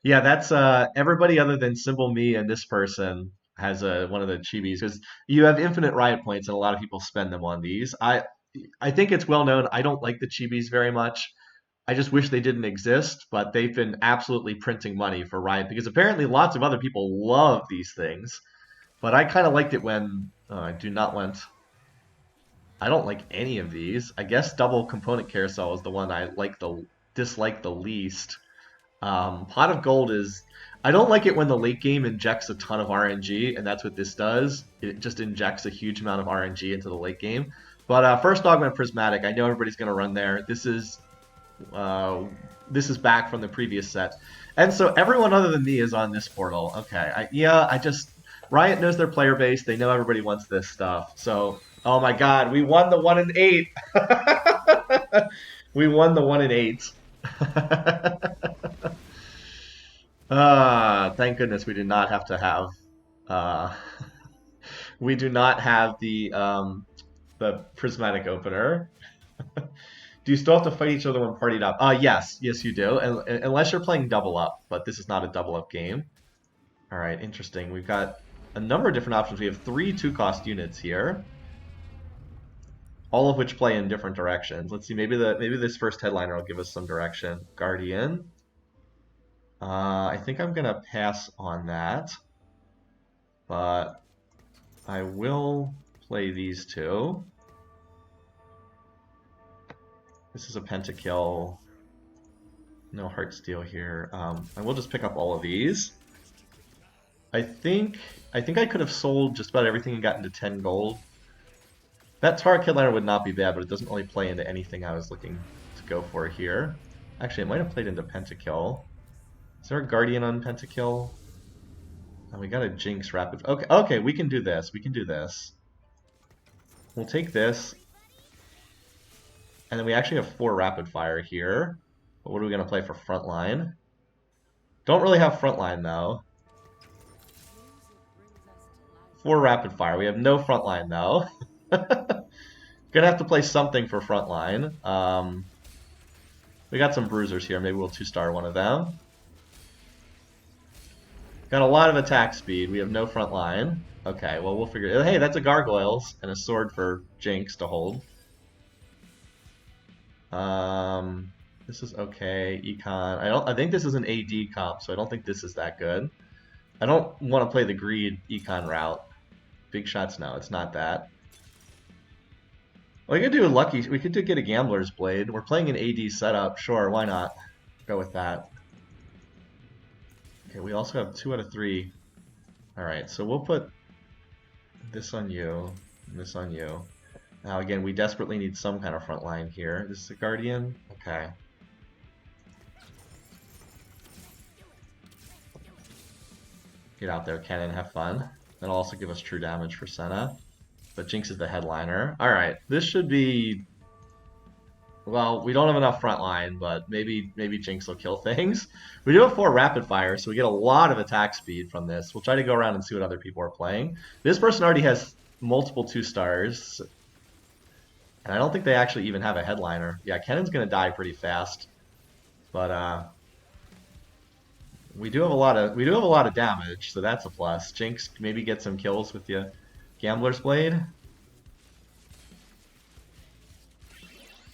Yeah, that's everybody other than Cymbal, me, and this person has one of the chibis because you have infinite riot points and a lot of people spend them on these. I think it's well known. I don't like the chibis very much. I just wish they didn't exist, but they've been absolutely printing money for Riot because apparently lots of other people love these things. But I kind of liked it when I do not want. I don't like any of these. I guess double component carousel is the one I like the dislike the least. Pot of Gold is. I don't like it when the late game injects a ton of RNG, and that's what this does. It just injects a huge amount of RNG into the late game. But first Augment Prismatic, I know everybody's going to run there. Uh, this is back from the previous set, and so everyone other than me is on this portal. Okay, I just Riot knows their player base. They know everybody wants this stuff. So, oh my God, we won the 1 in 8. We won the 1 in 8. Thank goodness we do not have to have. Uh, we do not have the prismatic opener. Do you still have to fight each other when partied up? Yes, you do. Unless you're playing double up, but this is not a double up game. All right, interesting. We've got a number of different options. We have 3 2-cost units here, all of which play in different directions. Let's see. Maybe this first headliner will give us some direction. Guardian. I think I'm gonna pass on that, but I will play these two. This is a pentakill. No Heartsteel here. I will just pick up all of these. I think I could have sold just about everything and gotten to 10 gold. That Taric Headliner would not be bad, but it doesn't really play into anything I was looking to go for here. Actually, it might have played into Pentakill. Is there a Guardian on Pentakill? Oh, we got a Jinx Rapid. Okay, we can do this. We can do this. We'll take this. And then we actually have 4 Rapidfire here. But what are we going to play for Frontline? Don't really have Frontline, though. 4 Rapidfire. We have no Frontline, though. Gonna have to play something for Frontline. We got some Bruisers here. Maybe we'll 2-star one of them. Got a lot of attack speed. We have no Frontline. Okay, well, we'll figure it. Hey, that's a Gargoyles and a sword for Jinx to hold. This is okay. Econ. I think this is an AD comp, so I don't think this is that good. I don't want to play the greed Econ route. Big shots, no, it's not that. Well, we could do a lucky. We could get a Gambler's Blade. We're playing an AD setup. Sure, why not? Go with that. Okay, we also have 2 out of 3. All right, so we'll put this on you, and this on you. Now again, we desperately need some kind of front line here. This is a Guardian. Okay. Get out there, Cannon. Have fun. That'll also give us true damage for Senna. But Jinx is the headliner. Alright, this should be... Well, we don't have enough front line, but maybe Jinx will kill things. We do have 4 rapid fire, so we get a lot of attack speed from this. We'll try to go around and see what other people are playing. This person already has multiple 2-stars. And I don't think they actually even have a headliner. Yeah, Kennon's gonna die pretty fast. But we do have a lot of damage, so that's a plus. Jinx maybe get some kills with the Gambler's Blade.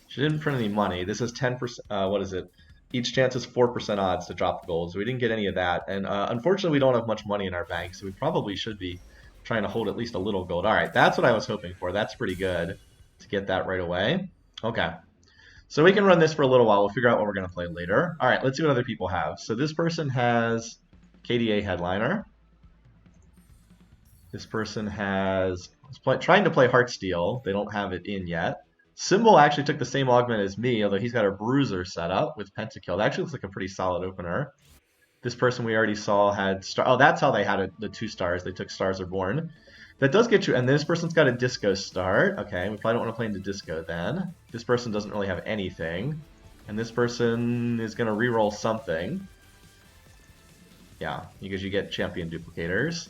She didn't print any money. This is 10%. What is it? Each chance is 4% odds to drop the gold, so we didn't get any of that. And unfortunately, we don't have much money in our bank, so we probably should be trying to hold at least a little gold. All right, that's what I was hoping for. That's pretty good to get that right away. Okay. So we can run this for a little while. We'll figure out what we're going to play later. All right, let's see what other people have. So this person has KDA Headliner. This person is trying to play Heartsteel. They don't have it in yet. Cymbal actually took the same augment as me, although he's got a Bruiser set up with Pentakill. That actually looks like a pretty solid opener. This person we already saw had star. Oh, that's how they had the 2 stars. They took Stars Are Born. That does get you, and this person's got a Disco start. Okay, we probably don't want to play into Disco then. This person doesn't really have anything. And this person is going to reroll something. Yeah, because you get Champion Duplicators.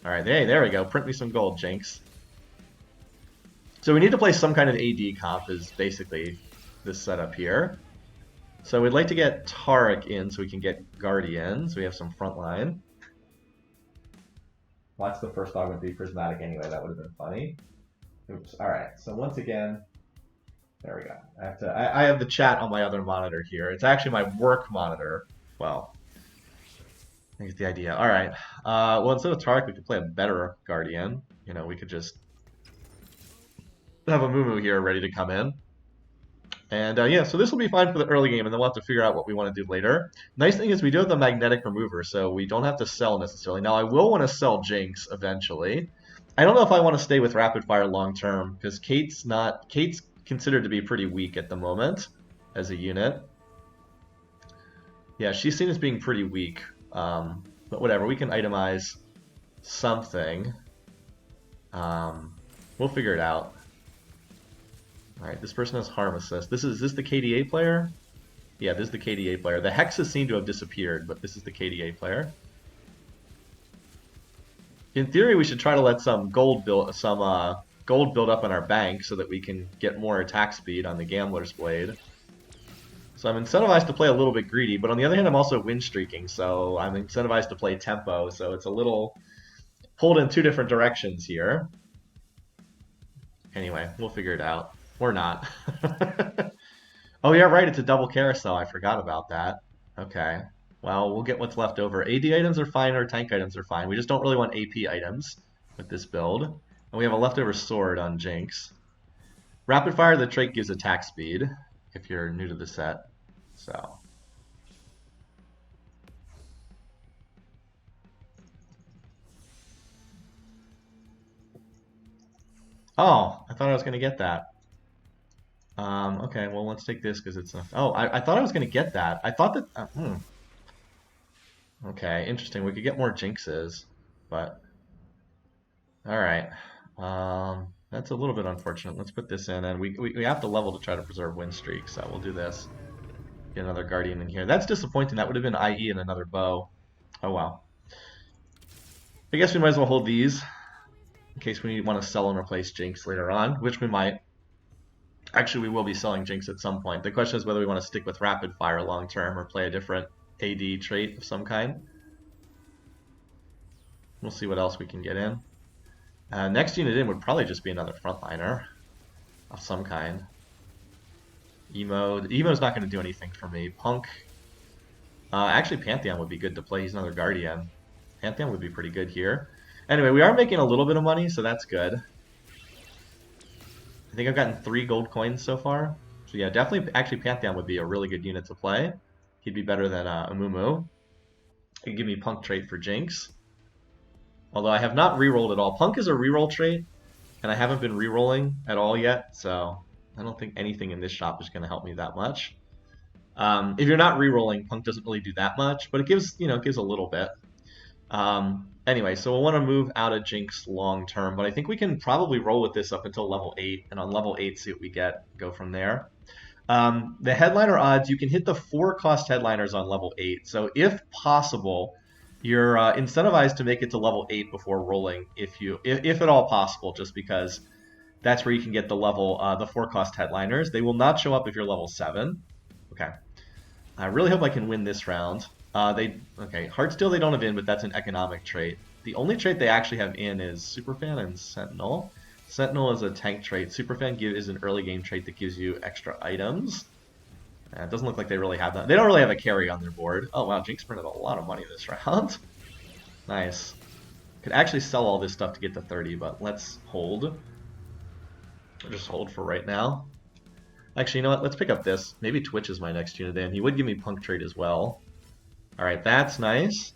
Alright, hey, there we go. Print me some gold, Jinx. So we need to play some kind of AD comp is basically this setup here. So we'd like to get Tarek in so we can get Guardian, so we have some frontline. Watch the first dog would be prismatic anyway, that would have been funny. Oops, alright, so once again, there we go. I have the chat on my other monitor here. It's actually my work monitor. Well, I get the idea. Alright, well instead of Tarek, we could play a better Guardian. You know, we could just have a Moo here ready to come in. And yeah, so this will be fine for the early game, and then we'll have to figure out what we want to do later. Nice thing is we do have the magnetic remover, so we don't have to sell necessarily. Now, I will want to sell Jinx eventually. I don't know if I want to stay with Rapidfire long term, because Kate's considered to be pretty weak at the moment as a unit. Yeah, she's seen as being pretty weak, but whatever, we can itemize something. We'll figure it out. Alright, this person has harm assist. Is this the KDA player? Yeah, this is the KDA player. The hexes seem to have disappeared, but this is the KDA player. In theory, we should try to let some gold build up in our bank so that we can get more attack speed on the Gambler's Blade. So I'm incentivized to play a little bit greedy, but on the other hand, I'm also win streaking, so I'm incentivized to play tempo, so it's a little pulled in two different directions here. Anyway, we'll figure it out. Or not. Oh, yeah, right. It's a double carousel. I forgot about that. Okay. Well, we'll get what's left over. AD items are fine, or tank items are fine. We just don't really want AP items with this build. And we have a leftover sword on Jinx. Rapidfire, the trait gives attack speed, if you're new to the set. So. Oh, I thought I was going to get that. Okay, well, let's take this because it's enough. Oh, I thought I was going to get that. I thought that... Okay, interesting. We could get more Jinxes, but... Alright. That's a little bit unfortunate. Let's put this in, and we have to level to try to preserve win streak, so we'll do this. Get another Guardian in here. That's disappointing. That would have been IE and another bow. Oh, wow. I guess we might as well hold these in case we want to sell and replace Jinx later on, which we might. Actually, we will be selling Jinx at some point. The question is whether we want to stick with Rapidfire long term or play a different AD trait of some kind. We'll see what else we can get in. Next unit in would probably just be another frontliner of some kind. Emo's not going to do anything for me. Punk. Actually, Pantheon would be good to play. He's another Guardian. Pantheon would be pretty good here. Anyway, we are making a little bit of money, so that's good. I think I've gotten 3 gold coins so far. So yeah, definitely, actually Pantheon would be a really good unit to play. He'd be better than Amumu. He'd give me Punk trait for Jinx. Although I have not rerolled at all. Punk is a reroll trait, and I haven't been rerolling at all yet, so I don't think anything in this shop is going to help me that much. If you're not rerolling, Punk doesn't really do that much, but it gives, gives a little bit. Anyway, so we'll want to move out of Jinx long term, but I think we can probably roll with this up until level 8, and on level 8 see what we get, go from there. The headliner odds, you can hit the 4-cost headliners on level 8, so if possible, you're incentivized to make it to level 8 before rolling, if at all possible, just because that's where you can get the level, the 4-cost headliners. They will not show up if you're level 7. Okay. I really hope I can win this round. Okay, Heartsteel they don't have in, but that's an economic trait. The only trait they actually have in is Superfan and Sentinel. Sentinel is a tank trait. Superfan is an early game trait that gives you extra items. It doesn't look like they really have that. They don't really have a carry on their board. Oh wow, Jinx printed a lot of money this round. Nice. Could actually sell all this stuff to get to 30, but let's hold. I'll just hold for right now. Actually, you know what? Let's pick up this. Maybe Twitch is my next unit in. He would give me Punk trait as well. Alright, that's nice.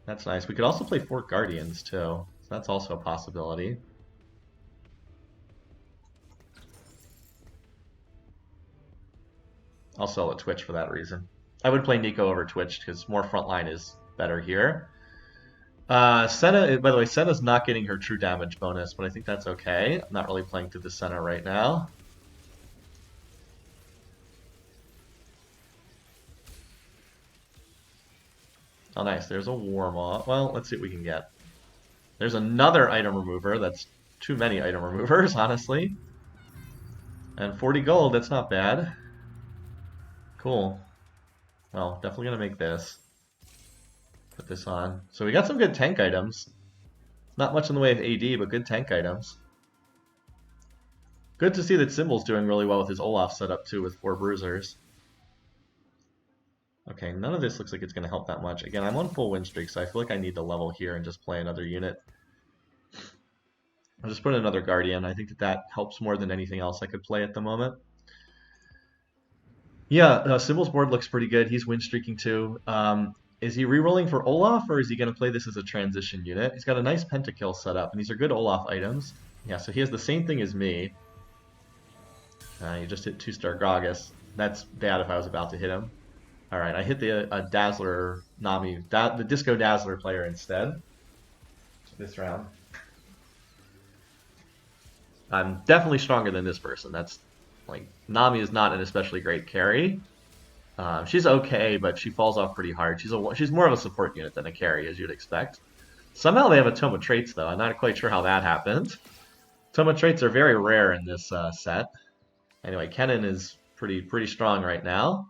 That's nice. We could also play 4 Guardians, too. So that's also a possibility. I'll sell at Twitch for that reason. I would play Nico over Twitch because more frontline is better here. Senna, by the way, Senna's not getting her true damage bonus, but I think that's okay. I'm not really playing through the Senna right now. Oh, nice. There's a Warmaw. Well, let's see what we can get. There's another item remover. That's too many item removers, honestly. And 40 gold, that's not bad. Cool. Well, definitely gonna make this. Put this on. So we got some good tank items. Not much in the way of AD, but good tank items. Good to see that Cymbal's doing really well with his Olaf setup too, with 4 bruisers. Okay, none of this looks like it's going to help that much. Again, I'm on full win streak, so I feel like I need to level here and just play another unit. I'll just put another Guardian. I think that helps more than anything else I could play at the moment. Yeah, Cymbal's board looks pretty good. He's win streaking too. Is he rerolling for Olaf, or is he going to play this as a transition unit? He's got a nice pentakill set up, and these are good Olaf items. Yeah, so he has the same thing as me. You just hit 2-star Gragas. That's bad if I was about to hit him. Alright, I hit the Dazzler Nami, the Disco Dazzler player instead. This round. I'm definitely stronger than this person. That's like, Nami is not an especially great carry. She's okay, but she falls off pretty hard. She's more of a support unit than a carry, as you'd expect. Somehow they have a Tome of Traits, though. I'm not quite sure how that happened. Tome of Traits are very rare in this set. Anyway, Kennen is pretty strong right now.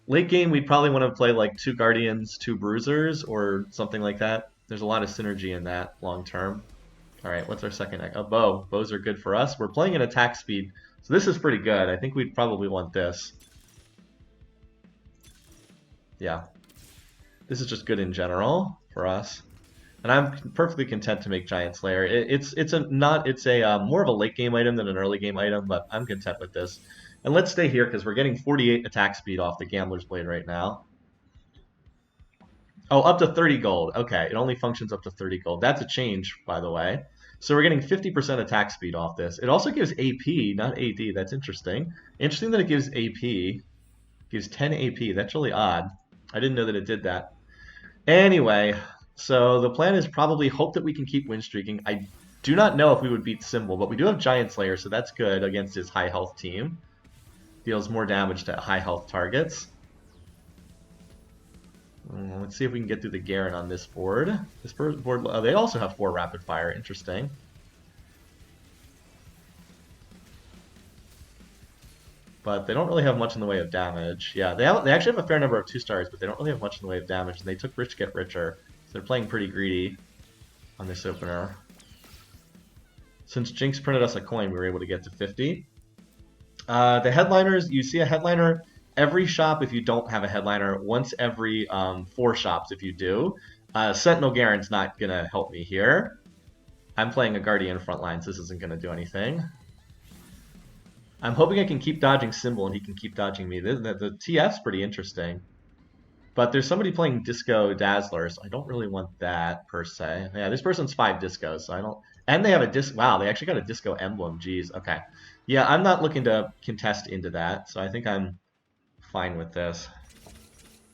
Late game, we'd probably want to play like 2 Guardians, 2 Bruisers, or something like that. There's a lot of synergy in that long term. Alright, what's our second? Oh, bow. Bows are good for us. We're playing at attack speed, so this is pretty good. I think we'd probably want this. Yeah. This is just good in general for us. And I'm perfectly content to make Giant Slayer. It's more of a late game item than an early game item, but I'm content with this. And let's stay here because we're getting 48 attack speed off the Gambler's Blade right now. Oh, up to 30 gold. Okay, it only functions up to 30 gold. That's a change, by the way. So we're getting 50% attack speed off this. It also gives AP, not AD. That's interesting. Interesting that it gives AP. It gives 10 AP. That's really odd. I didn't know that it did that. Anyway, so the plan is probably hope that we can keep win streaking. I do not know if we would beat Cymbal, but we do have Giant Slayer, so that's good against his high health team. Deals more damage to high health targets. Let's see if we can get through the Garen on this board. This board, they also have 4 rapid fire. Interesting. But they don't really have much in the way of damage. Yeah, they actually have a fair number of 2 stars, but they don't really have much in the way of damage. And they took Rich Get Richer, so they're playing pretty greedy on this opener. Since Jinx printed us a coin, we were able to get to 50. The headliners, you see a headliner every shop if you don't have a headliner, once every 4 shops if you do. Sentinel Garen's not going to help me here. I'm playing a Guardian frontline, so this isn't going to do anything. I'm hoping I can keep dodging Cymbal and he can keep dodging me. The TF's pretty interesting. But there's somebody playing Disco Dazzler, so I don't really want that per se. Yeah, this person's 5 discos, so I don't... And they have a disc... Wow, they actually got a disco emblem. Jeez, okay. Yeah, I'm not looking to contest into that, so I think I'm fine with this.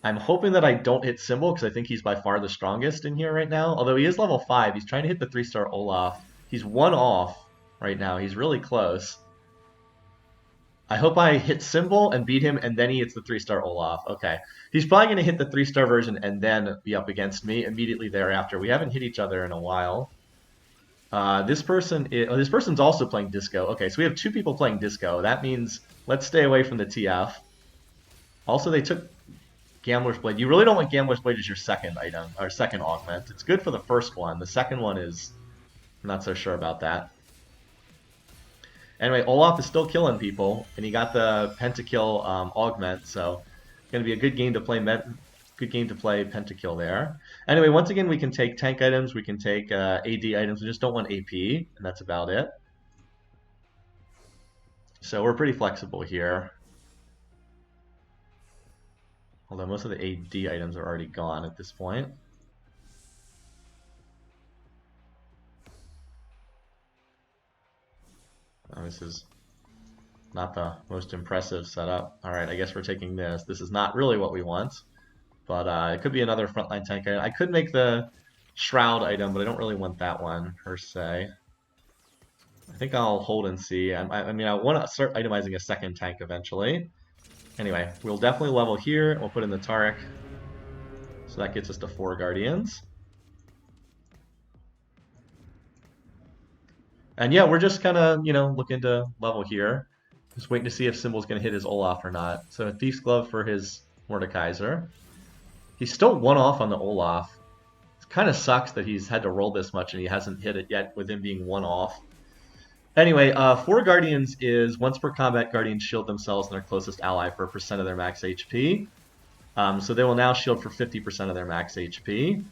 I'm hoping that I don't hit Cymbal, because I think he's by far the strongest in here right now. Although he is level 5, he's trying to hit the 3-star Olaf. He's 1 off right now. He's really close. I hope I hit Cymbal and beat him, and then he hits the 3-star Olaf. Okay. He's probably going to hit the 3-star version and then be up against me immediately thereafter. We haven't hit each other in a while. This person's also playing Disco. Okay, so we have 2 people playing Disco. That means let's stay away from the TF. Also, they took Gambler's Blade. You really don't want Gambler's Blade as your second item, or second augment. It's good for the first one. The second one is... I'm not so sure about that. Anyway, Olaf is still killing people, and he got the pentakill augment, so it's going to be a good game to play pentakill there. Anyway, once again, we can take tank items, we can take AD items, we just don't want AP, and that's about it. So we're pretty flexible here. Although most of the AD items are already gone at this point. Oh, this is not the most impressive setup. Alright, I guess we're taking this. This is not really what we want, but it could be another frontline tank item. I could make the Shroud item, but I don't really want that one, per se. I think I'll hold and see. I mean, I want to start itemizing a second tank eventually. Anyway, we'll definitely level here. We'll put in the Taric. So that gets us to 4 Guardians. And yeah, we're just kind of, looking to level here. Just waiting to see if Cymbal's going to hit his Olaf or not. So a Thief's Glove for his Mordekaiser. He's still one off on the Olaf. It kind of sucks that he's had to roll this much and he hasn't hit it yet with him being one off. Anyway, 4 Guardians is once per combat, Guardians shield themselves and their closest ally for a percent of their max HP. So they will now shield for 50% of their max HP.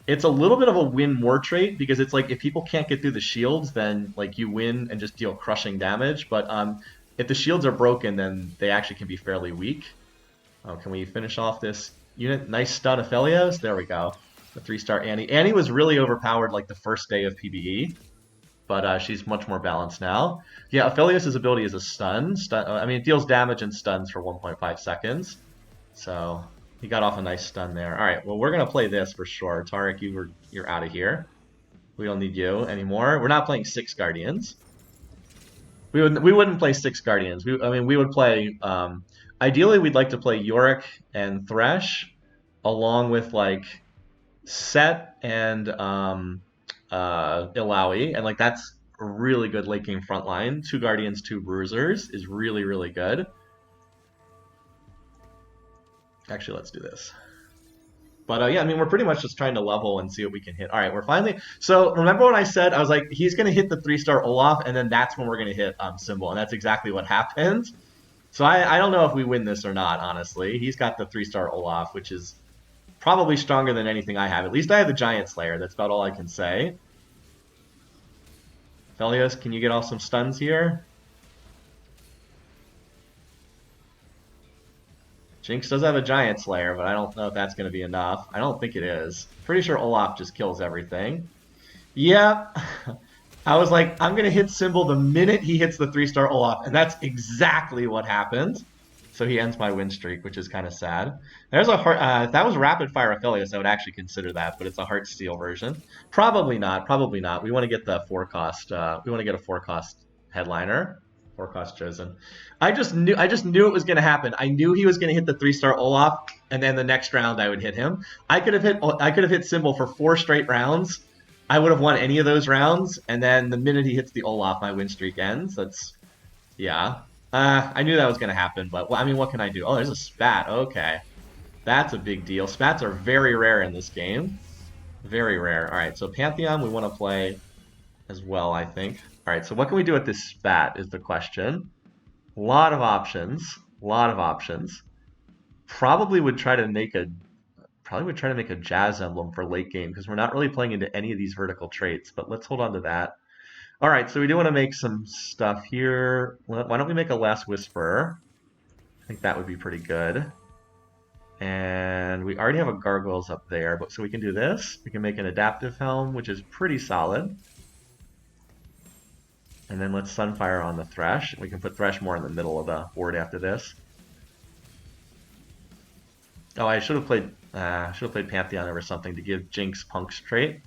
It's a little bit of a win more trait because it's like if people can't get through the shields, then like you win and just deal crushing damage. But if the shields are broken, then they actually can be fairly weak. Oh, can we finish off this unit? Nice stun of Aphelios. There we go. The 3-star Annie. Annie was really overpowered like the first day of PBE, but she's much more balanced now. Yeah, Aphelios' ability is a stun. I mean, it deals damage and stuns for 1.5 seconds. So he got off a nice stun there. All right, well, we're going to play this for sure. Tarek, you're out of here. We don't need you anymore. We're not playing 6 Guardians. We wouldn't play 6 Guardians. We would play... ideally, we'd like to play Yorick and Thresh, along with like Set and Illaoi, and like that's a really good late game front line. 2 Guardians, 2 Bruisers is really, really good. Actually, let's do this. But yeah, I mean, we're pretty much just trying to level and see what we can hit. All right, we're finally... So remember when I said, I was like, he's going to hit the 3-star Olaf, and then that's when we're going to hit Cymbal, and that's exactly what happened. So I don't know if we win this or not, honestly. He's got the 3-star Olaf, which is probably stronger than anything I have. At least I have the Giant Slayer. That's about all I can say. Aphelios, can you get off some stuns here? Jinx does have a Giant Slayer, but I don't know if that's going to be enough. I don't think it is. Pretty sure Olaf just kills everything. Yeah. I was like, I'm going to hit Cymbal the minute he hits the 3-star Olaf, and that's exactly what happened. So he ends my win streak, which is kind of sad. There's a heart, if that was Rapidfire Aphelios, I would actually consider that, but it's a Heartsteel version. Probably not. Probably not. We want to get the 4-cost. We want to get a 4-cost headliner. 4-cost chosen. I just knew it was going to happen. I knew he was going to hit the 3-star Olaf, and then the next round I would hit him. I could have hit Cymbal for 4 straight rounds. I would have won any of those rounds, and then the minute he hits the Olaf, my win streak ends. That's, yeah. I knew that was going to happen, but, well, I mean, what can I do? Oh, there's a Spat. Okay. That's a big deal. Spats are very rare in this game. Very rare. All right, so Pantheon we want to play as well, I think. All right, so what can we do with this Spat is the question. A lot of options. A lot of options. Probably would try to make a Jazz Emblem for late game because we're not really playing into any of these vertical traits, but let's hold on to that. All right, so we do want to make some stuff here. Why don't we make a Last Whisperer? I think that would be pretty good. And we already have a Gargoyles up there, but so we can do this. We can make an Adaptive Helm, which is pretty solid. And then let's Sunfire on the Thresh. We can put Thresh more in the middle of the board after this. Oh, I should have played Pantheon over something to give Jinx Punk's trait.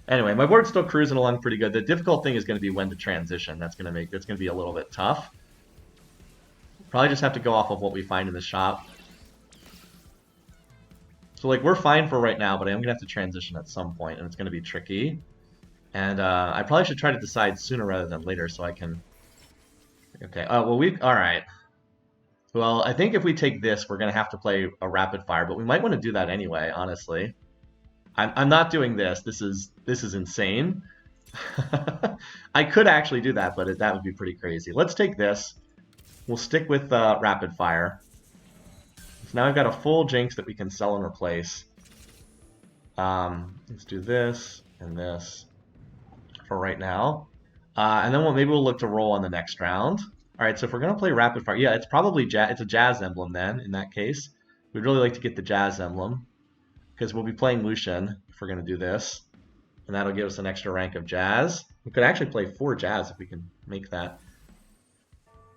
Anyway, my board's still cruising along pretty good. The difficult thing is going to be when to transition. That's going to be a little bit tough. Probably just have to go off of what we find in the shop. So like we're fine for right now, but I am going to have to transition at some point, and it's going to be tricky. And I probably should try to decide sooner rather than later so I can... Okay, well all right. Well, I think if we take this, we're going to have to play a Rapidfire, but we might want to do that anyway, honestly. I'm not doing this. This is insane. I could actually do that, but that would be pretty crazy. Let's take this. We'll stick with Rapidfire. So now I've got a full Jinx that we can sell and replace. Let's do this and this for right now. And then maybe we'll look to roll on the next round. All right, so if we're going to play Rapidfire, yeah, it's probably it's a Jazz Emblem then, in that case. We'd really like to get the Jazz Emblem, because we'll be playing Lucian if we're going to do this. And that'll give us an extra rank of Jazz. We could actually play 4 Jazz if we can make that.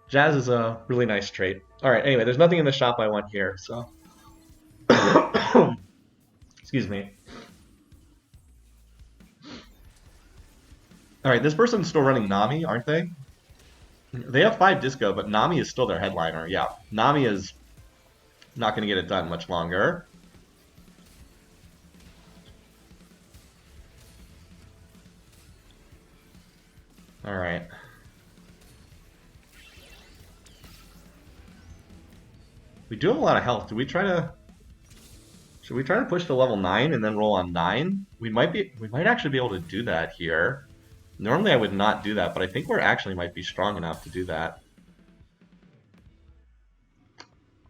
Jazz is a really nice trait. All right, anyway, there's nothing in the shop I want here, so... Excuse me. All right, this person's still running Nami, aren't they? They have 5 Disco, but Nami is still their headliner. Yeah, Nami is not going to get it done much longer. All right. We do have a lot of health. Do we try to... Should we try to push to level 9 and then roll on 9? We might actually be able to do that here. Normally I would not do that, but I think we're actually might be strong enough to do that.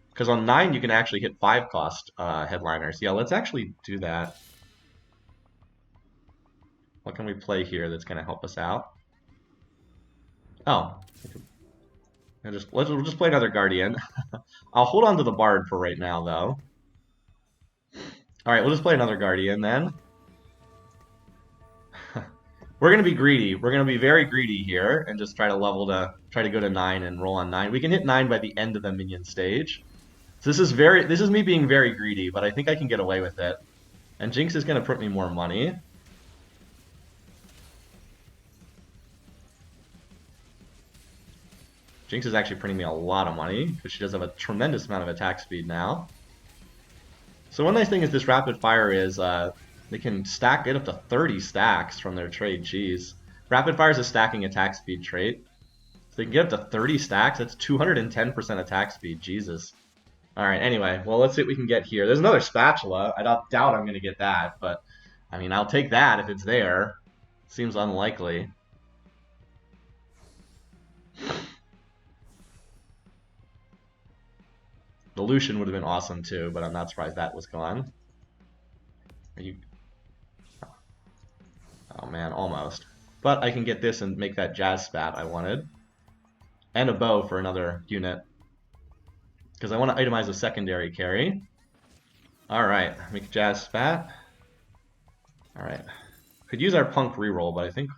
Because on 9 you can actually hit 5 cost headliners. Yeah, let's actually do that. What can we play here that's going to help us out? Oh. We'll just play another Guardian. I'll hold on to the Bard for right now, though. Alright, we'll just play another Guardian then. We're going to be greedy. We're going to be very greedy here and just try to go to 9 and roll on 9. We can hit 9 by the end of the minion stage. So this is me being very greedy, but I think I can get away with it. And Jinx is going to print me more money. Jinx is actually printing me a lot of money because she does have a tremendous amount of attack speed now. So one nice thing is this Rapid Fire is they can get up to 30 stacks from their trade. Jeez. Rapid Fire is a stacking attack speed trait. So they can get up to 30 stacks. That's 210% attack speed. Jesus. Alright, anyway. Well, let's see what we can get here. There's another Spatula. I doubt I'm going to get that, but I mean, I'll take that if it's there. Seems unlikely. The Lucian would have been awesome too, but I'm not surprised that was gone. Are you... Oh man, almost. But I can get this and make that Jazz Spat I wanted. And a bow for another unit. Because I want to itemize a secondary carry. Alright, make Jazz Spat. Alright. Could use our Punk reroll, but I think...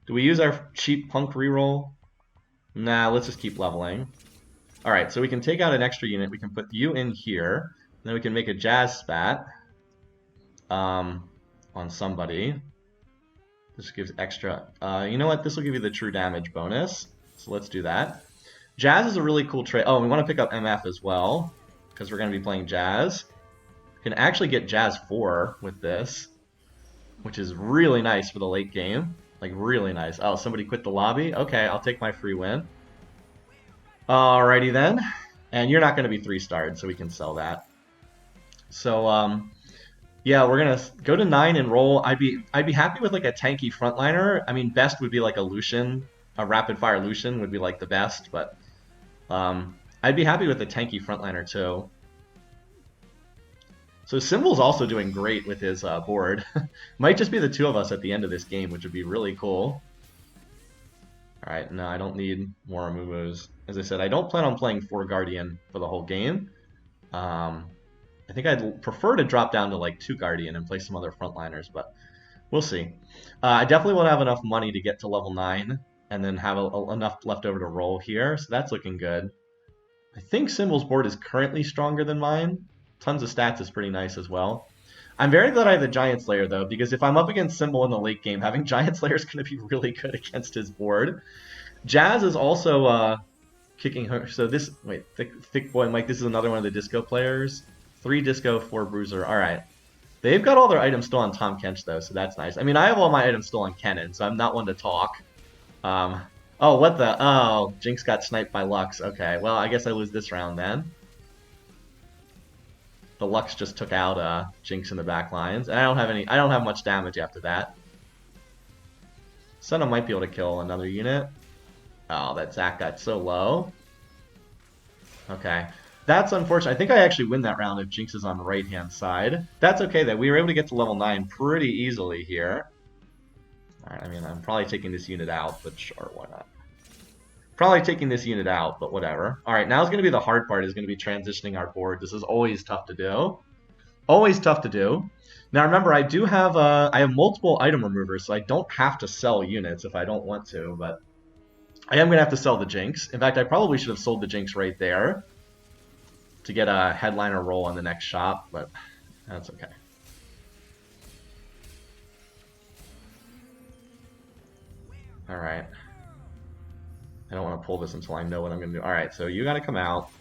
Do we use our cheap Punk reroll? Nah, let's just keep leveling. Alright, so we can take out an extra unit. We can put you in here. Then we can make a Jazz Spat on somebody. This gives extra... you know what? This will give you the true damage bonus. So let's do that. Jazz is a really cool trait. Oh, we want to pick up MF as well, because we're going to be playing Jazz. We can actually get Jazz 4 with this, which is really nice for the late game. Like, really nice. Oh, somebody quit the lobby? Okay, I'll take my free win. Alrighty then. And you're not going to be 3-starred, so we can sell that. So, yeah, we're going to go to 9 and roll. I'd be happy with, like, a tanky frontliner. I mean, best would be, like, a Lucian. A Rapid-Fire Lucian would be, like, the best, but... I'd be happy with a tanky frontliner too. So Cymbal's also doing great with his board. Might just be the two of us at the end of this game, which would be really cool. Alright, no, I don't need more removos. As I said, I don't plan on playing 4 Guardian for the whole game. I think I'd prefer to drop down to like 2 Guardian and play some other frontliners, but we'll see. I definitely want to have enough money to get to level 9. And then have enough left over to roll here, so that's looking good. I think Cymbal's board is currently stronger than mine. Tons of stats is pretty nice as well. I'm very glad I have the Giant Slayer, though, because if I'm up against Cymbal in the late game, having Giant Slayer is going to be really good against his board. Jazz is also kicking her. So this, wait, Thick Boy Mike, this is another one of the Disco players. 3 Disco, 4 Bruiser. All right. They've got all their items still on Tom Kench, though, so that's nice. I mean, I have all my items still on Kennen, so I'm not one to talk. Oh, what the? Oh, Jinx got sniped by Lux. Okay, well, I guess I lose this round then. The Lux just took out Jinx in the back lines, and I don't have much damage after that. Senna might be able to kill another unit. Oh, that Zac got so low. Okay, that's unfortunate. I think I actually win that round if Jinx is on the right-hand side. That's okay, though. We were able to get to level 9 pretty easily here. Alright, I mean, I'm probably taking this unit out, but sure, why not? Probably taking this unit out, but whatever. Alright, now is going to be the hard part, is going to be transitioning our board. This is always tough to do. Always tough to do. Now remember, I have multiple item removers, so I don't have to sell units if I don't want to, but I am going to have to sell the Jinx. In fact, I probably should have sold the Jinx right there to get a headliner roll on the next shop, but that's okay. Alright. I don't want to pull this until I know what I'm going to do. Alright, so you got to come out.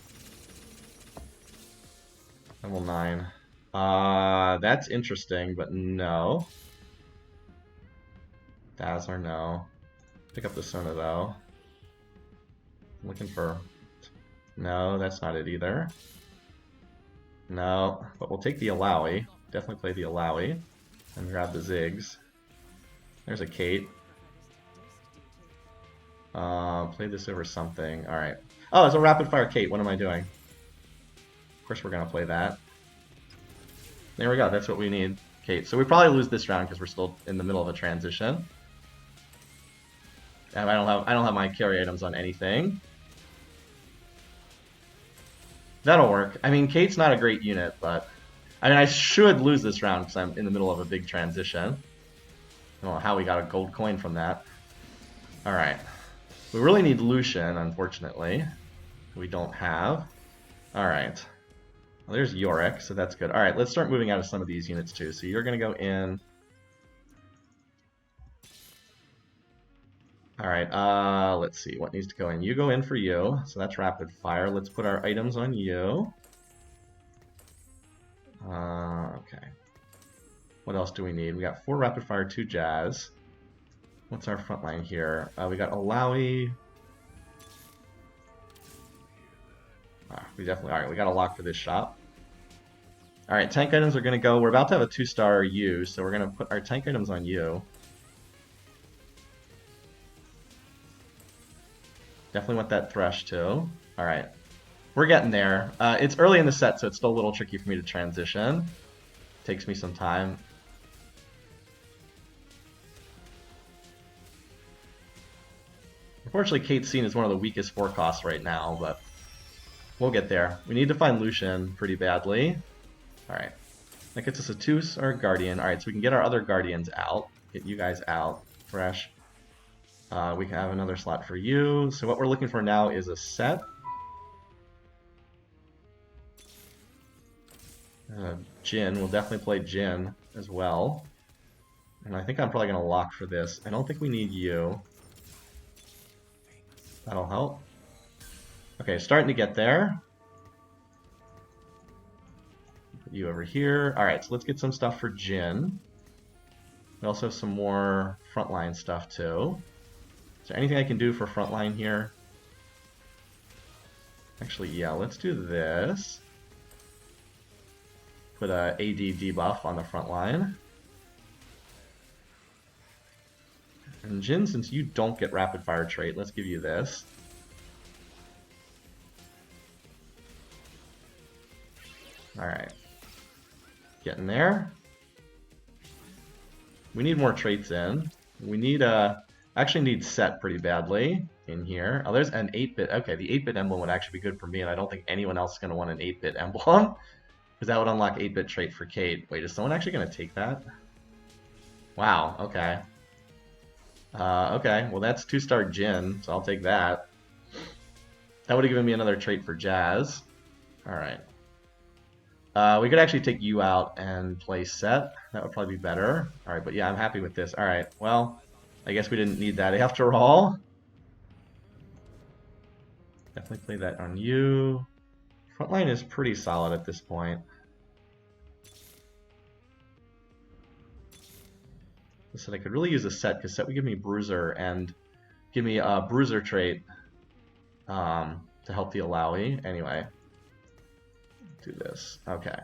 Level 9. That's interesting, but no. Dazzler, no. Pick up the Sona though. I'm looking for... No, that's not it either. No, but we'll take the Alawi. Definitely play the Alawi. And grab the Ziggs. There's a Kate. Play this over something. Alright. Oh, it's a Rapidfire Kate. What am I doing? Of course we're going to play that. There we go. That's what we need. Kate. So we probably lose this round because we're still in the middle of a transition. And I don't have my carry items on anything. That'll work. I mean, Kate's not a great unit, but... I mean, I should lose this round because I'm in the middle of a big transition. I don't know how we got a gold coin from that. Alright. We really need Lucian, unfortunately. We don't have. Alright. Well, there's Yorick, so that's good. Alright, let's start moving out of some of these units too. So you're going to go in... Alright, let's see. What needs to go in? You go in for you. So that's Rapid Fire. Let's put our items on you. Okay. What else do we need? We got 4 Rapid Fire, 2 Jazz. What's our front line here? We got Alawi. We definitely... Alright, we got a lock for this shop. Alright, tank items are going to go... We're about to have a 2-star U, so we're going to put our tank items on you. Definitely want that Thresh too. Alright. We're getting there. It's early in the set, so it's still a little tricky for me to transition. Takes me some time. Unfortunately, Kate's seen as one of the weakest 4 costs right now, but we'll get there. We need to find Lucian pretty badly. Alright. That gets us a 2-star Guardian. Alright, so we can get our other Guardians out. Get you guys out. Fresh. We can have another slot for you. So what we're looking for now is a set. Jin. We'll definitely play Jin as well. And I think I'm probably going to lock for this. I don't think we need you. That'll help. Okay, starting to get there. Put you over here. Alright, so let's get some stuff for Jin. We also have some more frontline stuff too. Is there anything I can do for frontline here? Actually, yeah, let's do this. Put a AD debuff on the front line. And Jin, since you don't get Rapid Fire trait, let's give you this. Alright. Getting there. We need more traits in. We need actually need Set pretty badly in here. Oh, there's an 8-bit. Okay, the 8-bit emblem would actually be good for me, and I don't think anyone else is going to want an 8-bit emblem. Because that would unlock 8-bit trait for Kate. Wait, is someone actually going to take that? Wow, okay. Okay, well that's 2-star Jin, so I'll take that. That would have given me another trait for Jazz. Alright. We could actually take you out and play Set. That would probably be better. Alright, but yeah, I'm happy with this. Alright, well, I guess we didn't need that after all. Definitely play that on you. Frontline is pretty solid at this point. Listen, I could really use a Set, because Set would give me Bruiser, and give me a Bruiser trait to help the Alawi. Anyway. Do this. Okay.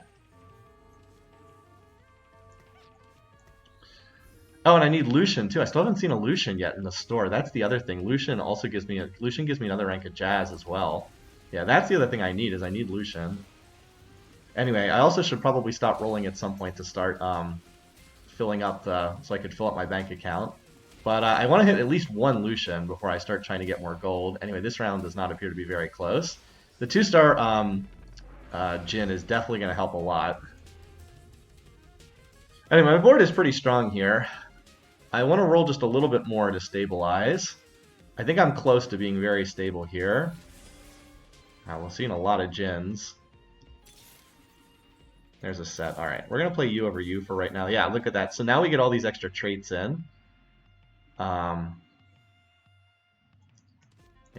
Oh, and I need Lucian too. I still haven't seen a Lucian yet in the store. That's the other thing. Lucian also gives me another rank of Jazz as well. Yeah, that's the other thing I need, is I need Lucian. Anyway, I also should probably stop rolling at some point to start filling up so I could fill up my bank account. But I want to hit at least one Lucian before I start trying to get more gold. Anyway, this round does not appear to be very close. The 2-star Jin is definitely going to help a lot. Anyway, my board is pretty strong here. I want to roll just a little bit more to stabilize. I think I'm close to being very stable here. We're seeing a lot of Jins. There's a Set. Alright, we're going to play you over you for right now. Yeah, look at that. So now we get all these extra traits in. Yeah,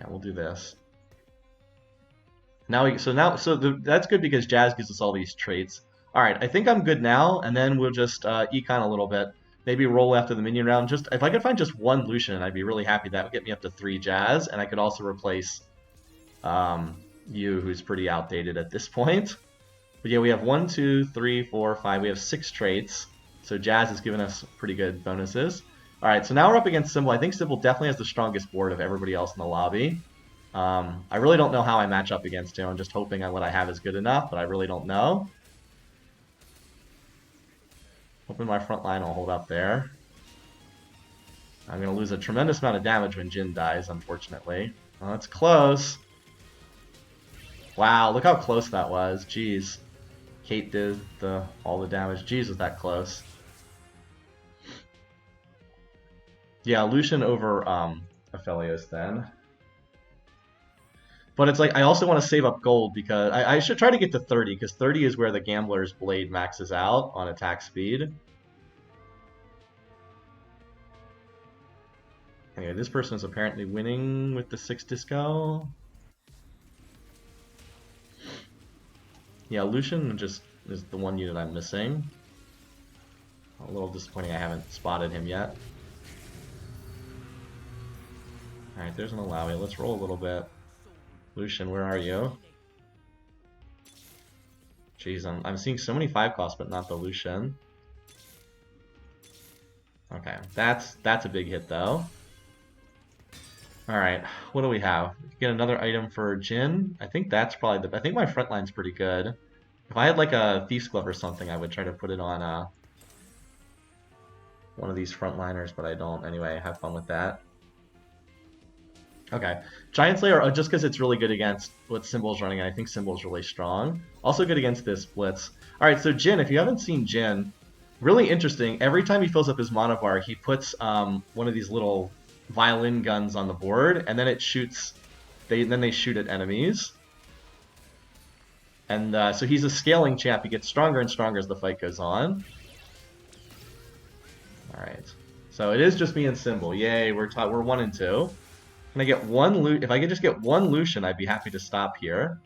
we'll do this. That's good because Jazz gives us all these traits. Alright, I think I'm good now, and then we'll just econ a little bit. Maybe roll after the minion round. Just if I could find just one Lucian, I'd be really happy. That would get me up to 3 Jazz, and I could also replace you, who's pretty outdated at this point. But yeah, we have 1, 2, 3, 4, 5. We have 6 traits. So Jazz has given us pretty good bonuses. All right, so now we're up against Cymbal. I think Cymbal definitely has the strongest board of everybody else in the lobby. I really don't know how I match up against him. I'm just hoping what I have is good enough, but I really don't know. Hoping my front line will hold up there. I'm going to lose a tremendous amount of damage when Jin dies, unfortunately. Oh, that's close. Wow, look how close that was. Jeez. Kate did all the damage. Jeez, was that close. Yeah, Lucian over Aphelios then. But it's like, I also want to save up gold because I should try to get to 30, because 30 is where the Gambler's Blade maxes out on attack speed. Anyway, this person is apparently winning with the 6 disco. Yeah, Lucian just is the one unit I'm missing. A little disappointing I haven't spotted him yet. Alright, there's an Alawi. Let's roll a little bit. Lucian, where are you? Jeez, I'm seeing so many 5 costs, but not the Lucian. Okay, that's a big hit though. Alright, what do we have? Get another item for Jin. I think that's probably I think my front line's pretty good. If I had like a Thief's Glove or something, I would try to put it on one of these frontliners, but I don't. Anyway, have fun with that. Okay, Giant Slayer, just because it's really good against what Cymbal's running, and I think Cymbal's really strong. Also good against this Blitz. Alright, so Jin, if you haven't seen Jin, really interesting. Every time he fills up his mana bar, he puts one of these little violin guns on the board, and then it shoots. Then they shoot at enemies. And so he's a scaling champ. He gets stronger and stronger as the fight goes on. Alright, so it is just me and Cymbal. Yay, we're 1 and 2. Can I get one If I could just get one Lucian, I'd be happy to stop here.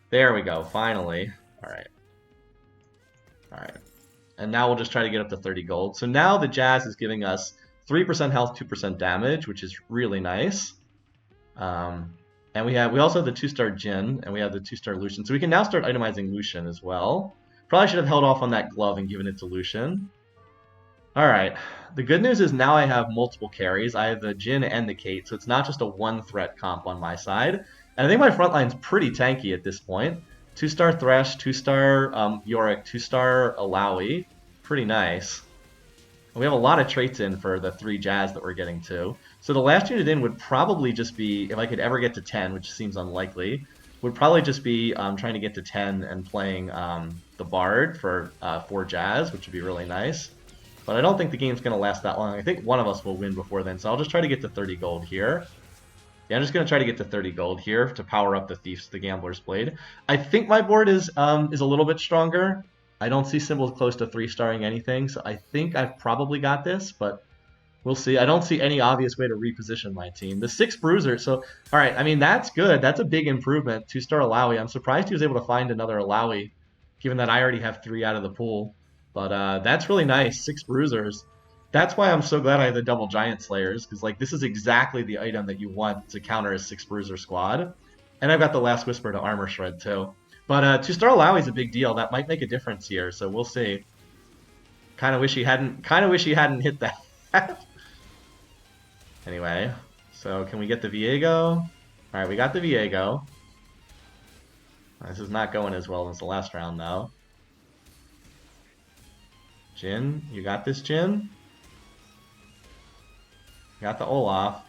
There we go, finally. Alright. Alright. And now we'll just try to get up to 30 gold. So now the Jazz is giving us 3% health, 2% damage, which is really nice. And we also have the 2-star Jin, and we have the 2-star Lucian. So we can now start itemizing Lucian as well. Probably should have held off on that glove and given it to Lucian. Alright, the good news is now I have multiple carries. I have the Jin and the Kate, so it's not just a 1-threat comp on my side. And I think my front line's pretty tanky at this point. 2-star Thresh, 2-star Yorick, 2-star Alawi. Pretty nice. We have a lot of traits in for the 3 Jazz that we're getting to. So the last unit in would probably just be, if I could ever get to 10, which seems unlikely, would probably just be trying to get to 10 and playing the Bard for 4 Jazz, which would be really nice. But I don't think the game's going to last that long. I think one of us will win before then, so I'll just try to get to 30 gold here. Yeah, I'm just going to try to get to 30 gold here to power up the Gambler's Blade. I think my board is a little bit stronger. I don't see Cymbal close to 3-starring anything, so I think I've probably got this, but we'll see. I don't see any obvious way to reposition my team. The 6 Bruiser, so, alright, I mean, that's good. That's a big improvement. 2-star Alawi. I'm surprised he was able to find another Alawi, given that I already have 3 out of the pool. But that's really nice. 6 Bruisers. That's why I'm so glad I have the double Giant Slayers, because like this is exactly the item that you want to counter a 6 Bruiser squad. And I've got the Last Whisper to Armor Shred too. But 2-star Alawi is a big deal. That might make a difference here, so we'll see. Kind of wish he hadn't hit that. Anyway, so can we get the Viego? Alright, we got the Viego. This is not going as well as the last round though. Jin, you got this, Jin? Got the Olaf.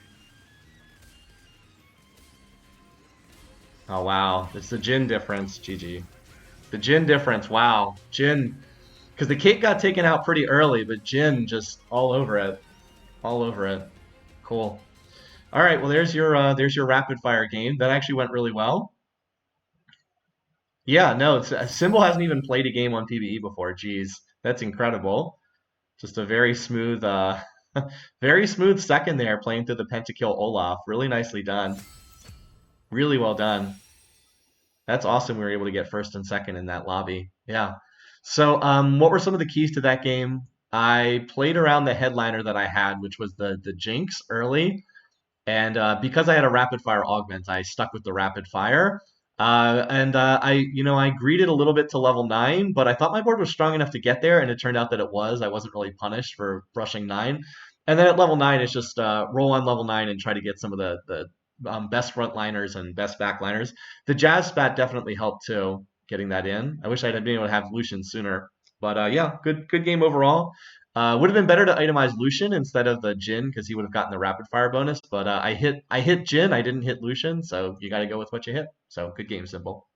Oh wow, it's the Jin difference, GG. The Jin difference, wow. Jin, because the Kate got taken out pretty early, but Jin just all over it. All over it. Cool. Alright, well there's your rapid fire game. That actually went really well. Yeah, no, Cymbal hasn't even played a game on PBE before. Jeez, that's incredible. Just a very smooth, very smooth second there, playing through the pentakill Olaf. Really nicely done. Really well done. That's awesome. We were able to get first and second in that lobby. Yeah. So, what were some of the keys to that game? I played around the headliner that I had, which was the Jinx early, and because I had a rapid fire augment, I stuck with the rapid fire. And I greeted a little bit to level 9, but I thought my board was strong enough to get there, and it turned out that it was. I wasn't really punished for brushing 9. And then at level 9, it's just roll on level 9 and try to get some of the best frontliners and best backliners. The Jazz Spat definitely helped too, getting that in. I wish I'd been able to have Lucian sooner. But yeah, good game overall. Would have been better to itemize Lucian instead of the Jin because he would have gotten the rapid fire bonus. But I hit Jin, I didn't hit Lucian, so you got to go with what you hit. So good game, Cymbal.